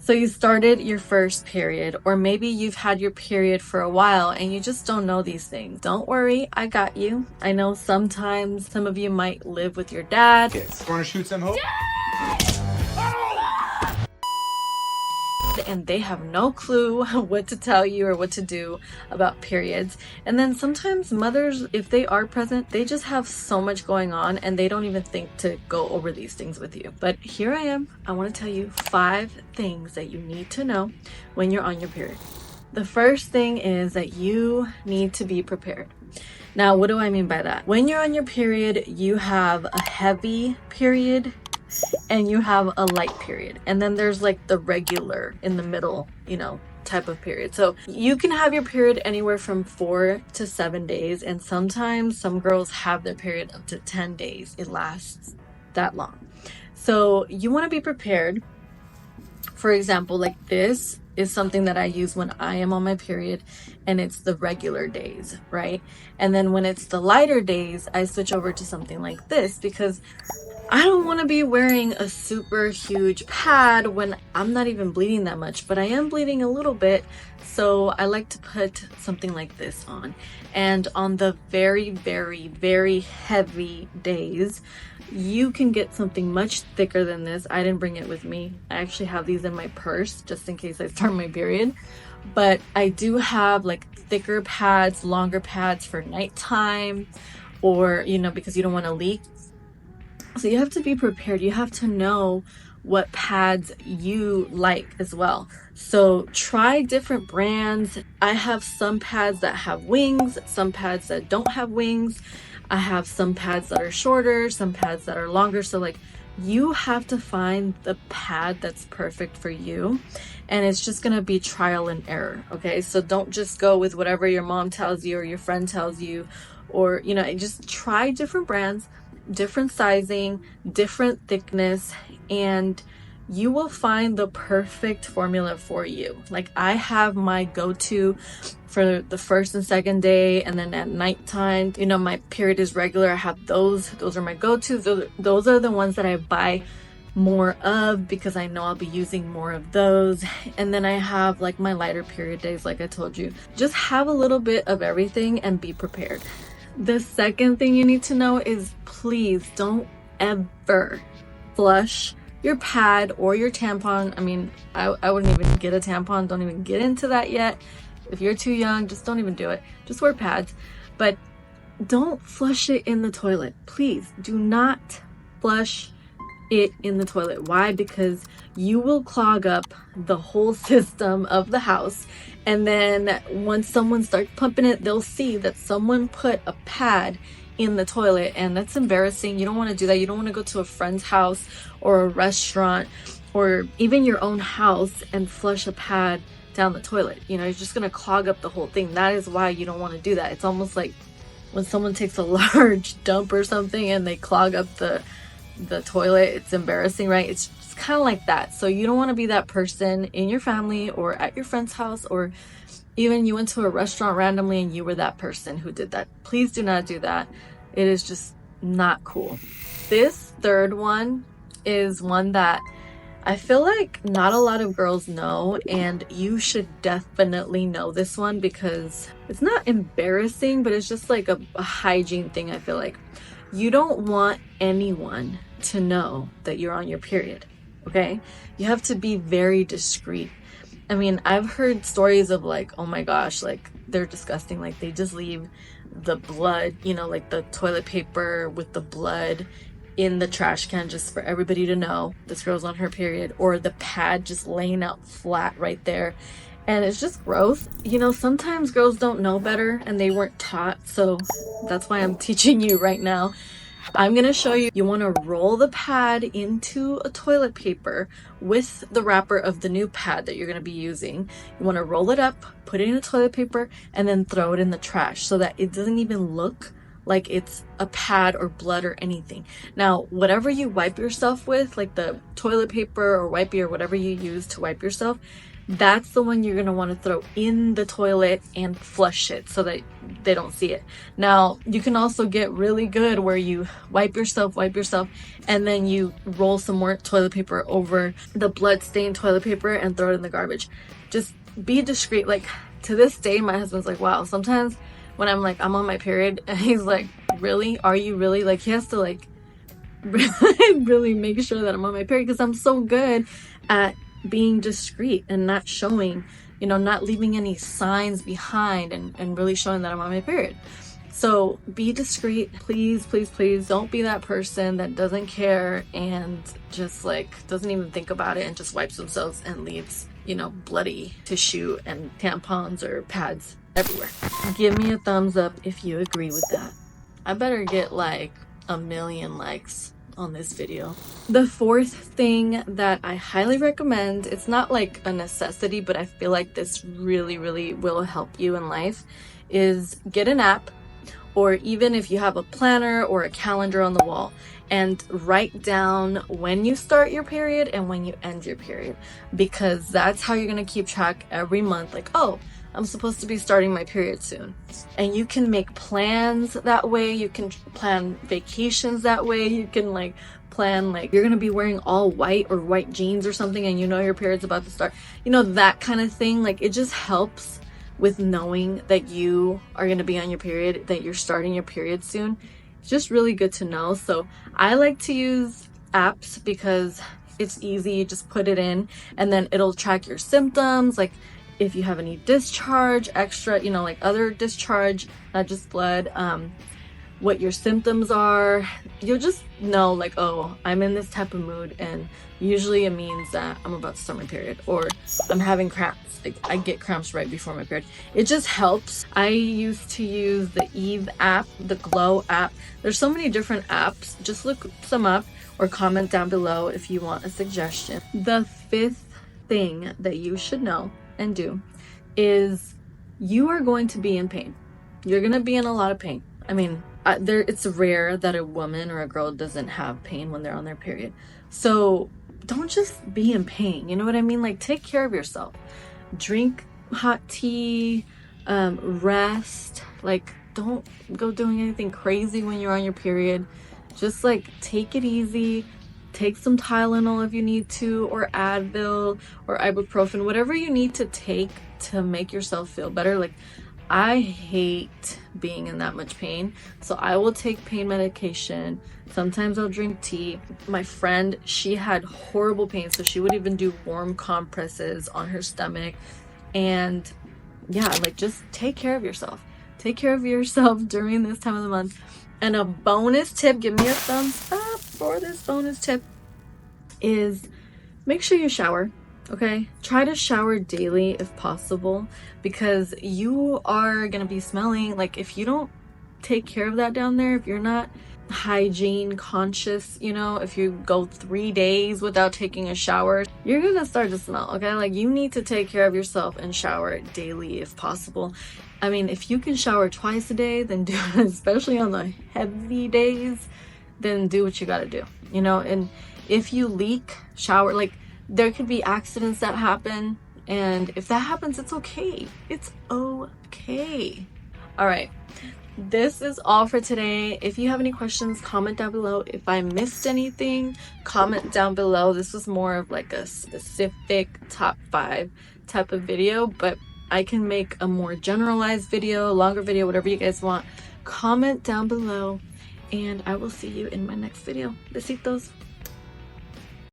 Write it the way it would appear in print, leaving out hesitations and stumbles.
So you started your first period, or maybe you've had your period for a while and you just don't know these things. Don't worry, I got you. I know sometimes some of you might live with your dad. Want to shoot some hope? And they have no clue what to tell you or what to do about periods. And then sometimes mothers, if they are present, they just have so much going on and they don't even think to go over these things with you. But here I am. I want to tell you 5 things that you need to know when you're on your period. The first thing is that you need to be prepared. Now, what do I mean by that? When you're on your period, you have a heavy period and you have a light period, and then there's like the regular in the middle, type of period. So you can have your period anywhere from 4 to 7 days, and sometimes some girls have their period up to 10 days. It lasts that long. So you want to be prepared. For example, like this is something that I use when I am on my period, and it's the regular days, right? And then when it's the lighter days, I switch over to something like this because I don't want to be wearing a super huge pad when I'm not even bleeding that much, but I am bleeding a little bit. So I like to put something like this on. And on the very, very, very heavy days, you can get something much thicker than this. I didn't bring it with me. I actually have these in my purse just in case I start my period. But I do have like thicker pads, longer pads for nighttime, or, because you don't want to leak. So you have to be prepared. You have to know what pads you like as well. So try different brands. I have some pads that have wings, some pads that don't have wings. I have some pads that are shorter, some pads that are longer. So like you have to find the pad that's perfect for you. And it's just going to be trial and error. Okay. So don't just go with whatever your mom tells you or your friend tells you, or, just try different brands, different sizing, different thickness, and you will find the perfect formula for you. Like I have my go-to for the first and second day, and then at nighttime, my period is regular. I have those are my go-tos. Those are the ones that I buy more of because I know I'll be using more of those. And then I have like my lighter period days, like I told you. Just have a little bit of everything and be prepared. The second thing you need to know is please don't ever flush your pad or your tampon. I mean, I wouldn't even get a tampon. Don't even get into that yet. If you're too young, just don't even do it. Just wear pads. But don't flush it in the toilet. Please do not flush it in the toilet. Why? Because you will clog up the whole system of the house, and then once someone starts pumping it, they'll see that someone put a pad in the toilet, and that's embarrassing. You don't want to do that. You don't want to go to a friend's house or a restaurant or even your own house and flush a pad down the toilet. You're just going to clog up the whole thing. That is why you don't want to do that. It's almost like when someone takes a large dump or something and they clog up the toilet. It's embarrassing, right? It's kind of like that. So you don't want to be that person in your family or at your friend's house, or even you went to a restaurant randomly and you were that person who did that. Please do not do that. It is just not cool. This third one is one that I feel like not a lot of girls know, and you should definitely know this one because it's not embarrassing, but it's just like a hygiene thing. I feel like you don't want anyone to know that you're on your period, okay? You have to be very discreet. I mean, I've heard stories of like, oh my gosh, like they're disgusting. Like they just leave the blood, like the toilet paper with the blood in the trash can just for everybody to know this girl's on her period, or the pad just laying out flat right there. And it's just gross. Sometimes girls don't know better and they weren't taught. So that's why I'm teaching you right now. I'm going to show you. You want to roll the pad into a toilet paper with the wrapper of the new pad that you're going to be using. You want to roll it up, put it in a toilet paper, and then throw it in the trash so that it doesn't even look like it's a pad or blood or anything. Now, whatever you wipe yourself with, like the toilet paper or wipey or whatever you use to wipe yourself, that's the one you're going to want to throw in the toilet and flush it so that they don't see it. Now, you can also get really good where you wipe yourself, and then you roll some more toilet paper over the blood-stained toilet paper and throw it in the garbage. Just be discreet. Like, to this day, my husband's like, wow, sometimes when I'm like, I'm on my period, and he's like, really? Are you really? Like, he has to like really make sure that I'm on my period, because I'm so good at being discreet and not showing, you know, not leaving any signs behind, and really showing that I'm on my period. So be discreet, please, please, please. Don't be that person that doesn't care and just like doesn't even think about it and just wipes themselves and leaves, you know, bloody tissue and tampons or pads everywhere. Give me a thumbs up if you agree with that. I better get like 1 million likes on this video. The fourth thing that I highly recommend, it's not like a necessity, but I feel like this really, really will help you in life, is get an app, or even if you have a planner or a calendar on the wall, and write down when you start your period and when you end your period, because that's how you're going to keep track every month. Like, oh, I'm supposed to be starting my period soon. And you can make plans that way. You can plan vacations that way. You can like plan, like you're gonna be wearing all white or white jeans or something, and you know your period's about to start, you know, that kind of thing. Like, it just helps with knowing that you are gonna be on your period, that you're starting your period soon. It's just really good to know. So I like to use apps because it's easy. You just put it in and then it'll track your symptoms, like if you have any discharge, extra, you know, like other discharge, not just blood, what your symptoms are. You'll just know, like, oh, I'm in this type of mood, and usually it means that I'm about to start my period, or I'm having cramps. Like, I get cramps right before my period. It just helps. I used to use the Eve app, the Glow app. There's so many different apps. Just look some up or comment down below if you want a suggestion. The fifth thing that you should know and do is you are going to be in pain. You're going to be in a lot of pain. I mean, it's rare that a woman or a girl doesn't have pain when they're on their period. So don't just be in pain. You know what I mean? Like, take care of yourself. Drink hot tea, rest. Like, don't go doing anything crazy when you're on your period. Just like take it easy. Take some Tylenol if you need to, or Advil or ibuprofen, whatever you need to take to make yourself feel better. Like, I hate being in that much pain, so I will take pain medication. Sometimes I'll drink tea. My friend, she had horrible pain, so she would even do warm compresses on her stomach. And yeah, like, just take care of yourself. Take care of yourself during this time of the month. And a bonus tip, give me a thumbs up for this bonus tip, is make sure you shower. Okay, try to shower daily if possible, because you are gonna be smelling. Like, if you don't take care of that down there, if you're not hygiene conscious, you know, if you go 3 days without taking a shower, you're gonna start to smell. Okay, like, you need to take care of yourself and shower daily if possible. I mean, if you can shower twice a day, then do it, especially on the heavy days, then do what you gotta do, you know. And if you leak, shower. Like, there could be accidents that happen, and if that happens, it's okay. It's okay. All right, this is all for today. If you have any questions, comment down below. If I missed anything, comment down below. This was more of like a specific top 5 type of video, but I can make a more generalized video, longer video, whatever you guys want. Comment down below, and I will see you in my next video. Besitos.